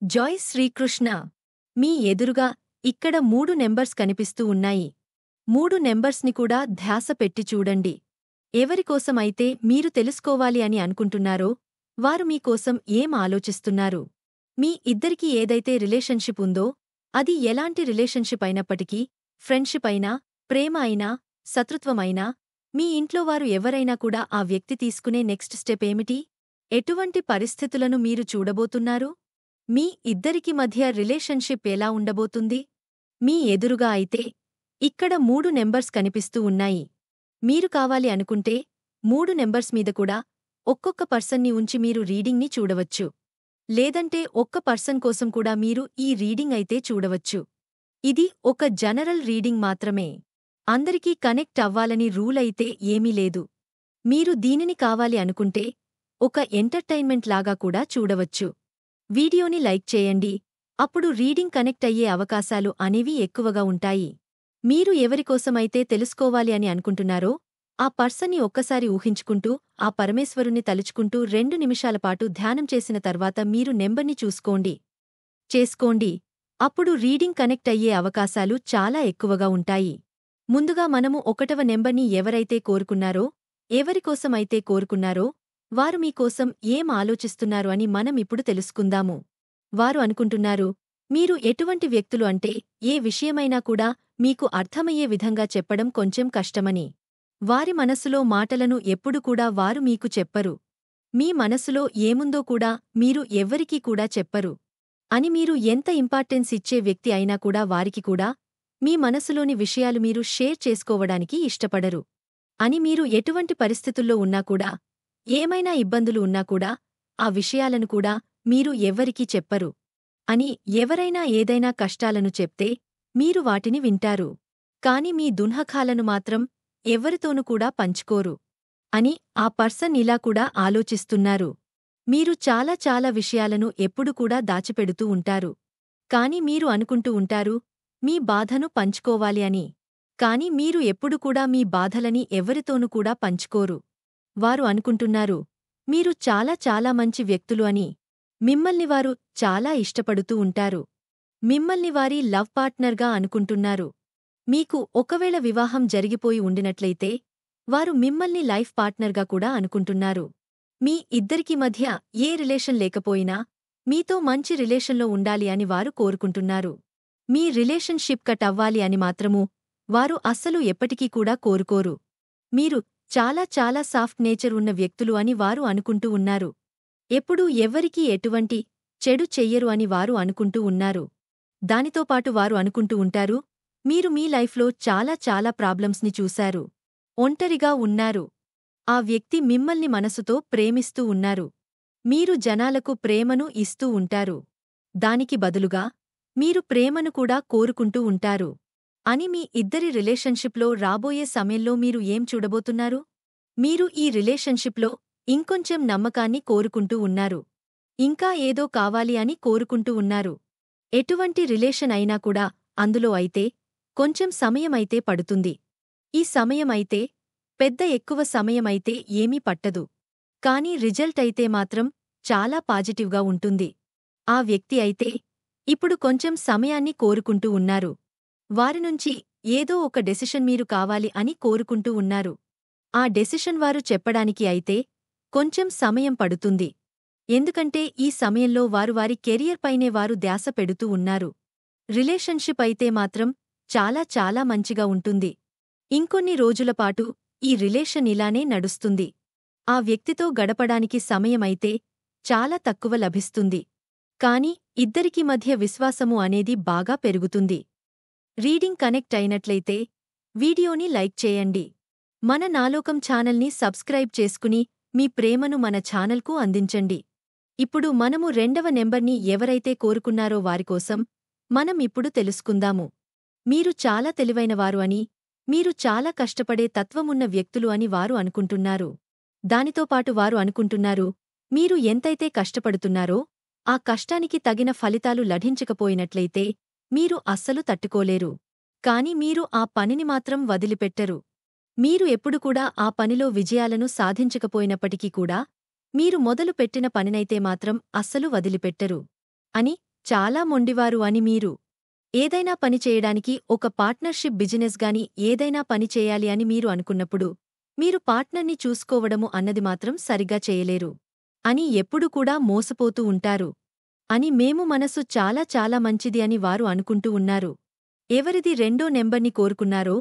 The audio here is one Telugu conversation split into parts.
జాయ్ శ్రీకృష్ణ. మీ ఎదురుగా ఇక్కడ 3 నెంబర్స్ కనిపిస్తూ ఉన్నాయి. 3 నెంబర్స్ని కూడా ధ్యాస పెట్టి చూడండి. ఎవరికోసమైతే మీరు తెలుసుకోవాలి అని అనుకుంటున్నారో వారు మీకోసం ఏం ఆలోచిస్తున్నారు. మీ ఇద్దరికీ ఏదైతే రిలేషన్షిప్ ఉందో అది ఎలాంటి రిలేషన్షిప్ అయినప్పటికీ, ఫ్రెండ్షిప్ అయినా, ప్రేమ అయినా, శత్రుత్వమైనా, మీ ఇంట్లో వారు ఎవరైనా కూడా ఆ వ్యక్తి తీసుకునే నెక్స్ట్ స్టెప్ ఏమిటి? ఎటువంటి పరిస్థితులను మీరు చూడబోతున్నారు? మీ ఇద్దరికి మధ్య రిలేషన్షిప్ ఎలా ఉండబోతుంది? మీ ఎదురుగా అయితే ఇక్కడ 3 నెంబర్స్ కనిపిస్తూ ఉన్నాయి. మీరు కావాలి అనుకుంటే 3 నెంబర్స్ మీద కూడా ఒక్కొక్క పర్సన్ని ఉంచి మీరు రీడింగ్ని చూడవచ్చు. లేదంటే ఒక్క పర్సన్ కోసం కూడా మీరు ఈ రీడింగ్ అయితే చూడవచ్చు. ఇది ఒక జనరల్ రీడింగ్ మాత్రమే. అందరికీ కనెక్ట్ అవ్వాలని రూల్ అయితే ఏమీ లేదు. మీరు దీనిని కావాలి అనుకుంటే ఒక ఎంటర్టైన్మెంట్ లాగా కూడా చూడవచ్చు. వీడియోని లైక్ చేయండి. అప్పుడు రీడింగ్ కనెక్ట్ అయ్యే అవకాశాలు అనేవి ఎక్కువగా ఉంటాయి. మీరు ఎవరికోసమైతే తెలుసుకోవాలి అని అనుకుంటున్నారో ఆ పర్సన్ని ఒక్కసారి ఊహించుకుంటూ, ఆ పరమేశ్వరుని తలుచుకుంటూ 2 నిమిషాల పాటు ధ్యానం చేసిన తర్వాత మీరు నెంబర్ని చేసుకోండి. అప్పుడు రీడింగ్ కనెక్ట్ అయ్యే అవకాశాలు చాలా ఎక్కువగా ఉంటాయి. ముందుగా మనము 1వ నెంబర్ని ఎవరైతే కోరుకున్నారో, ఎవరికోసమైతే కోరుకున్నారో వారు మీకోసం ఏం ఆలోచిస్తున్నారు అని మనం ఇప్పుడు తెలుసుకుందాము. వారు అనుకుంటున్నారు, మీరు ఎటువంటి వ్యక్తులు అంటే ఏ విషయమైనా కూడా మీకు అర్థమయ్యే విధంగా చెప్పడం కొంచెం కష్టమని. వారి మనసులో మాటలను ఎప్పుడు కూడా వారు మీకు చెప్పరు. మీ మనసులో ఏముందో కూడా మీరు ఎవ్వరికీ కూడా చెప్పరు. అని మీరు ఎంత ఇంపార్టెన్స్ ఇచ్చే వ్యక్తి అయినా కూడా వారికి కూడా మీ మనసులోని విషయాలు మీరు షేర్ చేసుకోవడానికి ఇష్టపడరు. అని మీరు ఎటువంటి పరిస్థితుల్లో ఉన్నా కూడా, ఏమైనా ఇబ్బందులు ఉన్నా కూడా ఆ విషయాలను కూడా మీరు ఎవ్వరికీ చెప్పరు. అని ఎవరైనా ఏదైనా కష్టాలను చెప్తే మీరు వాటిని వింటారు. కాని మీ దున్హఖాలను మాత్రం ఎవ్వరితోనూ కూడా పంచుకోరు. అని ఆ పర్సన్ ఇలా కూడా ఆలోచిస్తున్నారు. మీరు చాలా చాలా విషయాలను ఎప్పుడు కూడా దాచిపెడుతూ ఉంటారు. కాని మీరు అనుకుంటూ ఉంటారు మీ బాధను పంచుకోవాలి అని. కాని మీరు ఎప్పుడు కూడా మీ బాధలని ఎవ్వరితోనూ కూడా పంచుకోరు. వారు అనుకుంటున్నారు మీరు చాలా చాలా మంచి వ్యక్తులు అని. మిమ్మల్ని వారు చాలా ఇష్టపడుతూ ఉంటారు. మిమ్మల్ని వారి లవ్ పార్ట్నర్గా అనుకుంటున్నారు. మీకు ఒకవేళ వివాహం జరిగిపోయి ఉండినట్లయితే వారు మిమ్మల్ని లైఫ్ పార్ట్నర్గా కూడా అనుకుంటున్నారు. మీ ఇద్దరికి మధ్య ఏ రిలేషన్ లేకపోయినా మీతో మంచి రిలేషన్లో ఉండాలి అని వారు కోరుకుంటున్నారు. మీ రిలేషన్షిప్ కట్ అవ్వాలి అని మాత్రము వారు అస్సలు ఎప్పటికీ కూడా కోరుకోరు. మీరు చాలా చాలా సాఫ్ట్ నేచర్ ఉన్న వ్యక్తులు అని వారు అనుకుంటూ ఉన్నారు. ఎప్పుడూ ఎవ్వరికీ ఎటువంటి చెడు చెయ్యరు అని వారు అనుకుంటూ ఉన్నారు. దానితో పాటు వారు అనుకుంటూ ఉంటారు మీరు మీ లైఫ్లో చాలా చాలా ప్రాబ్లమ్స్ని చూశారు. ఒంటరిగా ఉన్నారు. ఆ వ్యక్తి మిమ్మల్ని మనసుతో ప్రేమిస్తూ ఉన్నారు. మీరు జనాలకు ప్రేమను ఇస్తూ ఉంటారు. దానికి బదులుగా మీరు ప్రేమను కూడా కోరుకుంటూ ఉంటారు. అని మీ ఇద్దరి రిలేషన్షిప్లో రాబోయే సమయంలో మీరు ఏం చూడబోతున్నారు? మీరు ఈ రిలేషన్షిప్లో ఇంకొంచెం నమ్మకాన్ని కోరుకుంటూ ఉన్నారు. ఇంకా ఏదో కావాలి అని కోరుకుంటూ ఉన్నారు. ఎటువంటి రిలేషన్ అయినా కూడా అందులో అయితే కొంచెం సమయమైతే పడుతుంది. ఈ సమయమైతే పెద్ద ఎక్కువ సమయమైతే ఏమీ పట్టదు. కానీ రిజల్ట్ అయితే మాత్రం చాలా పాజిటివ్గా ఉంటుంది. ఆ వ్యక్తి అయితే ఇప్పుడు కొంచెం సమయాన్ని కోరుకుంటూ ఉన్నారు. వారినుంచి ఏదో ఒక డెసిషన్ మీరు కావాలి అని కోరుకుంటూ ఉన్నారు. ఆ డెసిషన్ వారు చెప్పడానికి అయితే కొంచెం సమయం పడుతుంది. ఎందుకంటే ఈ సమయంలో వారు వారి కెరియర్ పైనే వారు ధ్యాస పెడుతూ ఉన్నారు. రిలేషన్షిప్ అయితే మాత్రం చాలా చాలా మంచిగా ఉంటుంది. ఇంకొన్ని రోజులపాటు ఈ రిలేషన్ ఇలానే నడుస్తుంది. ఆ వ్యక్తితో గడపడానికి సమయమైతే చాలా తక్కువ లభిస్తుంది. కాని ఇద్దరికి మధ్య విశ్వాసము అనేది బాగా పెరుగుతుంది. రీడింగ్ కనెక్ట్ అయినట్లయితే వీడియోని లైక్ చేయండి. మన నాలోకం ఛానల్ని సబ్స్క్రైబ్ చేసుకుని మీ ప్రేమను మన ఛానల్కు అందించండి. ఇప్పుడు మనము 2వ నెంబర్ని ఎవరైతే కోరుకున్నారో వారికోసం మనం ఇప్పుడు తెలుసుకుందాము. మీరు చాలా తెలివైనవారు అని, మీరు చాలా కష్టపడే తత్వమున్న వ్యక్తులు అని వారు అనుకుంటున్నారు. దానితో పాటు వారు అనుకుంటున్నారు మీరు ఎంతైతే కష్టపడుతున్నారో ఆ కష్టానికి తగిన ఫలితాలు లభించకపోయినట్లయితే మీరు అస్సలు తట్టుకోలేరు. కాని మీరు ఆ పనిని మాత్రం వదిలిపెట్టరు. మీరు ఎప్పుడు కూడా ఆ పనిలో విజయాలను సాధించకపోయినప్పటికీ కూడా మీరు మొదలు పెట్టిన పనినైతే మాత్రం అస్సలు వదిలిపెట్టరు. అని చాలా మొండివారు అని మీరు ఏదైనా పని చేయడానికి ఒక పార్ట్నర్షిప్ బిజినెస్ గాని ఏదైనా పని చేయాలి అని మీరు అనుకున్నప్పుడు మీరు పార్ట్నర్ని చూసుకోవడము అన్నది మాత్రం సరిగా చేయలేరు అని ఎప్పుడు కూడా మోసపోతూ ఉంటారు అని మేము మనసు చాలా చాలా మంచిది అని వారు అనుకుంటూ ఉన్నారు. ఎవరిది రెండో నెంబర్ని కోరుకున్నారో,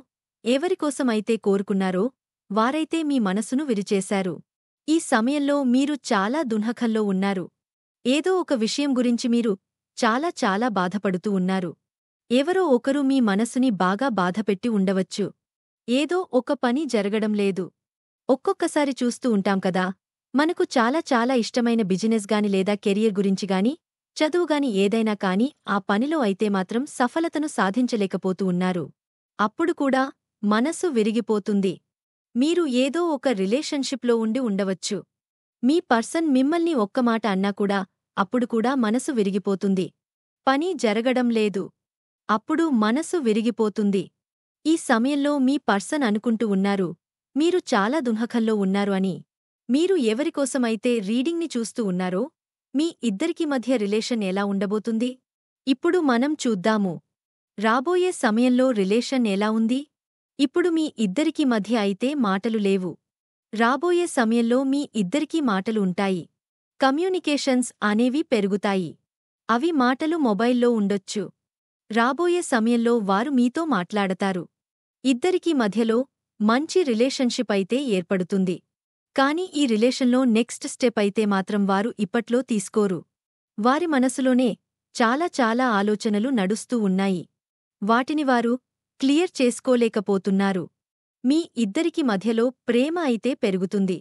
ఎవరికోసమైతే కోరుకున్నారో వారైతే మీ మనసును విరిచేశారు. ఈ సమయంలో మీరు చాలా దుఃఖంలో ఉన్నారు. ఏదో ఒక విషయం గురించి మీరు చాలా చాలా బాధపడుతూ ఉన్నారు. ఎవరో ఒకరు మీ మనసుని బాగా బాధపెట్టి ఉండవచ్చు. ఏదో ఒక పని జరగడం లేదు. ఒక్కొక్కసారి చూస్తూ ఉంటాం కదా, మనకు చాలా చాలా ఇష్టమైన బిజినెస్ గాని లేదా కెరియర్ గురించి గాని చదువుగాని ఏదైనా కాని ఆ పనిలో అయితే మాత్రం సఫలతను సాధించలేకపోతూ ఉన్నారు. అప్పుడు కూడా మనసు విరిగిపోతుంది. మీరు ఏదో ఒక రిలేషన్షిప్లో ఉండి ఉండవచ్చు. మీ పర్సన్ మిమ్మల్ని ఒక్క మాట అన్నా కూడా అప్పుడు కూడా మనసు విరిగిపోతుంది. పని జరగడం లేదు. అప్పుడు మనసు విరిగిపోతుంది. ఈ సమయంలో మీ పర్సన్ అనుకుంటూ ఉన్నారు, మీరు చాలా దుఃఖంలో ఉన్నారు అని. మీరు ఎవరికోసమైతే రీడింగ్ని చూస్తూ ఉన్నారో మీ ఇద్దరికి మధ్య రిలేషన్ ఎలా ఉండబోతుంది? ఇప్పుడు మనం చూద్దాము. రాబోయే సమయంలో రిలేషన్ ఎలా ఉంది? ఇప్పుడు మీ ఇద్దరికి మధ్య అయితే మాటలు లేవు. రాబోయే సమయంలో మీ ఇద్దరికీ మాటలు ఉంటాయి. కమ్యూనికేషన్స్ అనేవి పెరుగుతాయి. అవి మాటలు మొబైల్లో ఉండొచ్చు. రాబోయే సమయంలో వారు మీతో మాట్లాడతారు. ఇద్దరికీ మధ్యలో మంచి రిలేషన్షిప్ అయితే ఏర్పడుతుంది. కానీ ఈ రిలేషన్లో నెక్స్ట్ స్టెప్ అయితే మాత్రం వారు ఇప్పట్లో తీసుకోరు. వారి మనసులోనే చాలా చాలా ఆలోచనలు నడుస్తూ ఉన్నాయి. వాటిని వారు క్లియర్ చేసుకోలేకపోతున్నారు. మీ ఇద్దరికి మధ్యలో ప్రేమ అయితే పెరుగుతుంది.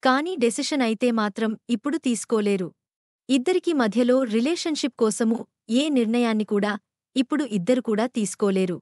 కానీ డెసిషన్ అయితే మాత్రం ఇప్పుడు తీసుకోలేరు. ఇద్దరికి మధ్యలో రిలేషన్షిప్ కోసము ఏ నిర్ణయాన్ని కూడా ఇప్పుడు ఇద్దరు కూడా తీసుకోలేరు.